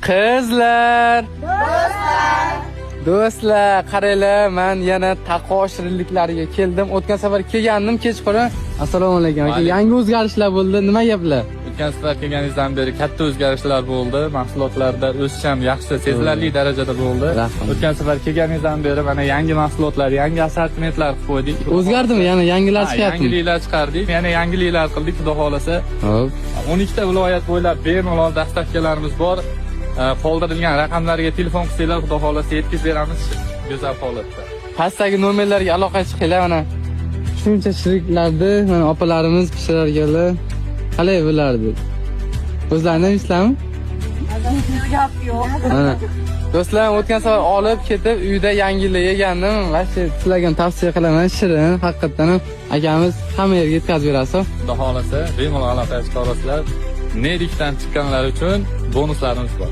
Qizlar, do'stlar, qaranglar, men yana taqvo shirinliklariga keldim. O'tgan safar kelgandim kechqurun. Assalomu alaykum aka. Yangi o'zgarishlar bo'ldi. Nima gaplar? O'tgan safar kelganingizdan beri katta o'zgarishlar bo'ldi. Mahsulotlarda o'sish ham yaxshi, sezilarli darajada bo'ldi. Rahmat. O'tgan safar kelganingizdan beri mana yangi mahsulotlar, yangi assortimentlar qo'ydik. O'zgardimi? Yana yangilar chiqyapti. Yangiliklar chiqardik. Yana yangiliklar qildik, xudo xolasa. Hop. 12 ta viloyat bo'ylab bemalol dastavkalarimiz bor. Qoldirilgan raqamlarga telefon qilsanglar, xudo xolasa yetkazib beramiz go'zal holatda. Pastdagi nomerlarga aloqa qilinglar mana. Shuncha shiriklarni mana opalarimiz pishirarganlar. Qalay bo'lardi? O'zlarini bilasizlarmi? Gap yo'q. Mana. Do'stlar, o'tgan safar olib ketib uyda yangilik yegandim. Vashi sizlarga tavsiya qilaman, shirin, haqiqatan ham akamiz hamma yerga yetkazib berasiz. Xudo xolasa bemalol aloqa qilib olasizlar. Nedikdan chiqqanlar uchun bonuslarimiz bor.